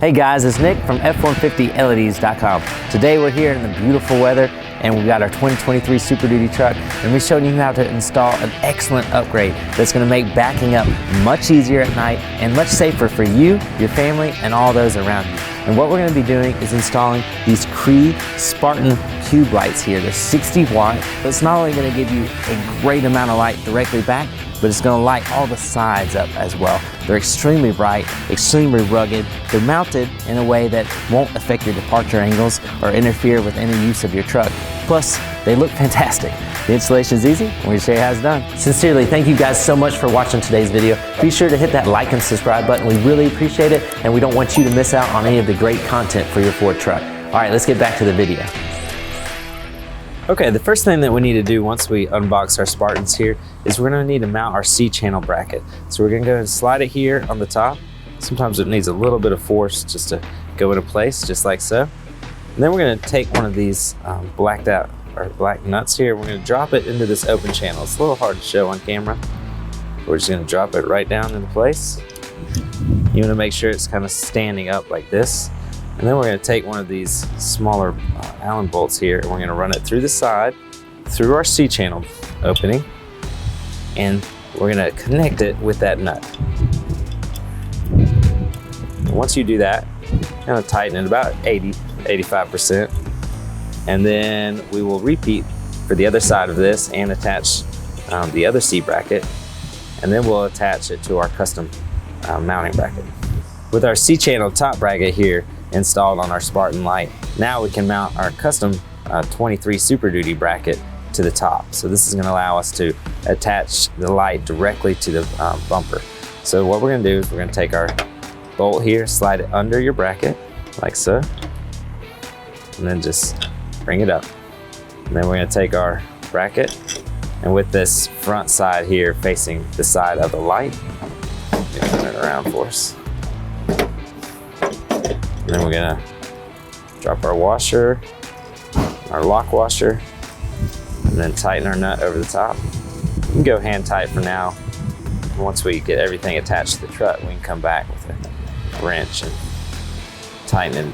Hey guys, it's Nick from F150LEDs.com. Today we're here in the beautiful weather and we've got our 2023 Super Duty truck, and we're showing you how to install an excellent upgrade that's going to make backing up much easier at night and much safer for you, your family, and all those around you. And what we're going to be doing is installing these CREE Spartan cube lights here. They're 60 watt, but it's not only going to give you a great amount of light directly back, but it's going to light all the sides up as well. They're extremely bright, extremely rugged. They're mounted in a way that won't affect your departure angles or interfere with any use of your truck. Plus, they look fantastic. The installation is easy, and we're going to show you how it's done. Sincerely, thank you guys so much for watching today's video. Be sure to hit that like and subscribe button. We really appreciate it, and we don't want you to miss out on any of the great content for your Ford truck. All right, let's get back to the video. Okay, the first thing that we need to do once we unbox our Spartans here is we're gonna need to mount our C-channel bracket. So we're gonna go and slide it here on the top. Sometimes it needs a little bit of force just to go into place, just like so. And then we're gonna take one of these blacked out or black nuts here. We're gonna drop it into this open channel. It's a little hard to show on camera. We're just gonna drop it right down into place. You wanna make sure it's kind of standing up like this. And then we're going to take one of these smaller Allen bolts here, and we're going to run it through the side, through our C-channel opening, and we're going to connect it with that nut. And once you do that, kind of tighten it about 85%. And then we will repeat for the other side of this and attach the other C bracket, and then we'll attach it to our custom mounting bracket. With our C-channel top bracket here installed on our Spartan light, now we can mount our custom 23 Super Duty bracket to the top. So this is going to allow us to attach the light directly to the bumper. So what we're going to do is we're going to take our bolt here, slide it under your bracket like so, and then just bring it up. And then we're going to take our bracket, and with this front side here facing the side of the light, turn it around for us. And then we're gonna drop our washer, our lock washer, and then tighten our nut over the top. You can go hand tight for now. Once we get everything attached to the truck, we can come back with a wrench and tighten it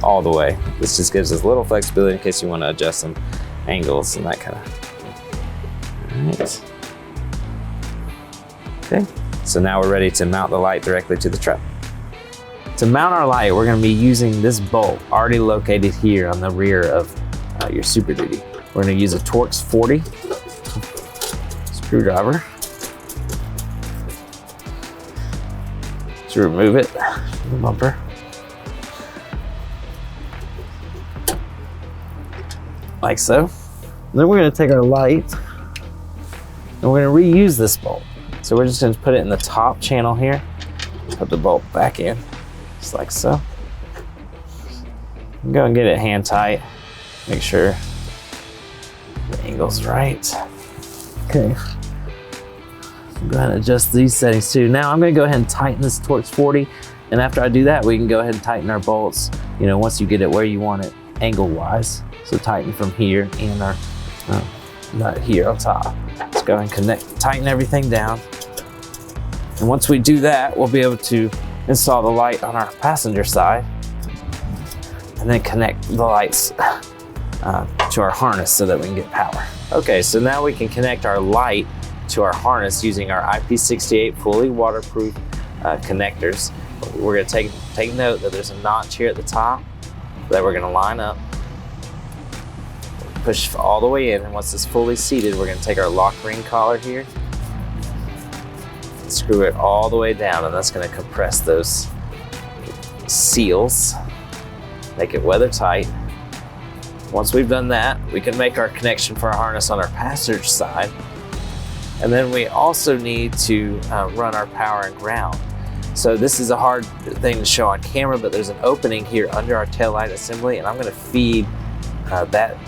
all the way. This just gives us a little flexibility in case you want to adjust some angles and that kind of thing. All right. Okay, so now we're ready to mount the light directly to the truck. To mount our light, we're going to be using this bolt already located here on the rear of your Super Duty. We're going to use a Torx 40 screwdriver to remove it from the bumper. Like so. And then we're going to take our light and we're going to reuse this bolt. So we're just going to put it in the top channel here, put the bolt back in. Just like so. Go and get it hand tight. Make sure the angle's right. Okay. Go ahead and adjust these settings too. Now I'm going to go ahead and tighten this Torx 40, and after I do that, we can go ahead and tighten our bolts. You know, once you get it where you want it, angle-wise. So tighten from here and our nut here on top. Let's go ahead and tighten everything down. And once we do that, we'll be able to install the light on our passenger side and then connect the lights to our harness so that we can get power. Okay, so now we can connect our light to our harness using our IP68 fully waterproof connectors. We're going to take note that there's a notch here at the top that we're going to line up, push all the way in, and once it's fully seated, we're going to take our lock ring collar here, screw it all the way down, and that's going to compress those seals, make it weather tight. Once we've done that, we can make our connection for our harness on our passenger side, and then we also need to run our power and ground. So this is a hard thing to show on camera, but there's an opening here under our taillight assembly, and I'm going to feed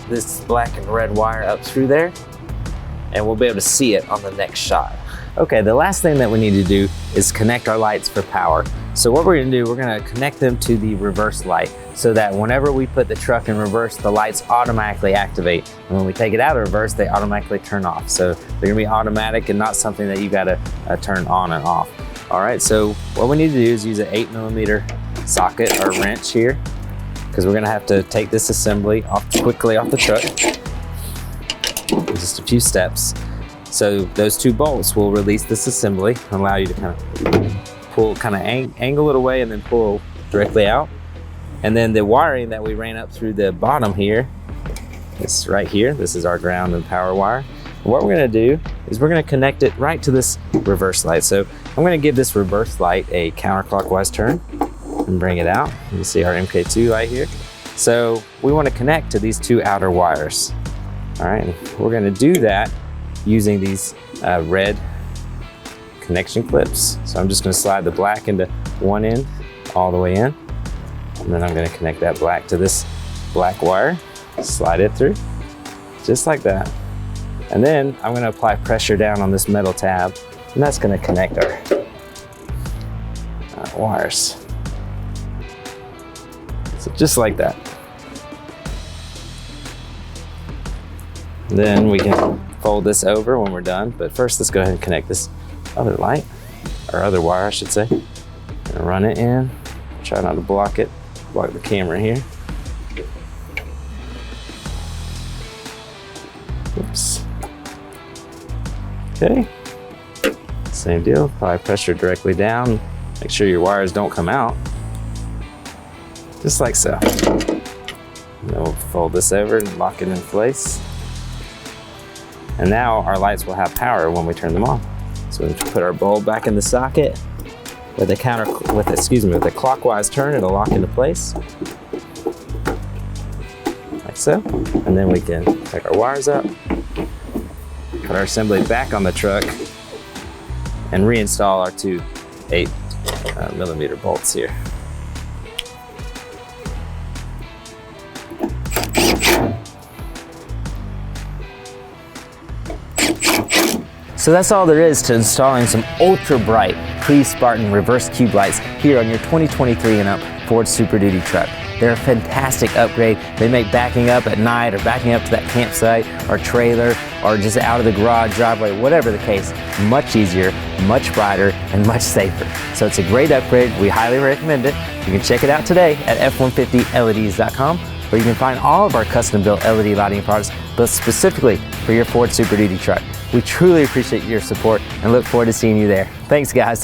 this black and red wire up through there, and we'll be able to see it on the next shot. Okay, the last thing that we need to do is connect our lights for power. So what we're going to do, we're going to connect them to the reverse light so that whenever we put the truck in reverse, the lights automatically activate. And when we take it out of reverse, they automatically turn off. So they're going to be automatic and not something that you got to turn on and off. All right, so what we need to do is use an 8mm socket or wrench here, because we're gonna have to take this assembly quickly off the truck. Just a few steps. So those 2 bolts will release this assembly and allow you to kind of pull, angle it away and then pull directly out. And then the wiring that we ran up through the bottom here, it's right here. This is our ground and power wire. And what we're gonna do is we're gonna connect it right to this reverse light. So I'm gonna give this reverse light a counterclockwise turn and bring it out. You can see our MK2 light here. So we wanna connect to these 2 outer wires. All right, and we're gonna do that using these red connection clips. So I'm just gonna slide the black into one end all the way in. And then I'm gonna connect that black to this black wire, slide it through, just like that. And then I'm gonna apply pressure down on this metal tab, and that's gonna connect our wires. So just like that. Then we can fold this over when we're done, but first let's go ahead and connect this other light, or other wire I should say, and run it in. Try not to block the camera here. Oops. Okay, same deal, apply pressure directly down. Make sure your wires don't come out, just like so. And then we'll fold this over and lock it in place. And now our lights will have power when we turn them on. So we put our bulb back in the socket with a clockwise turn. It'll lock into place, like so. And then we can take our wires up, put our assembly back on the truck, and reinstall our 2 8mm bolts here. So that's all there is to installing some ultra bright CREE Spartan reverse cube lights here on your 2023 and up Ford Super Duty truck. They're a fantastic upgrade. They make backing up at night or backing up to that campsite or trailer or just out of the garage, driveway, whatever the case, much easier, much brighter, and much safer. So it's a great upgrade. We highly recommend it. You can check it out today at f150leds.com, where you can find all of our custom built LED lighting products built specifically for your Ford Super Duty truck. We truly appreciate your support and look forward to seeing you there. Thanks, guys.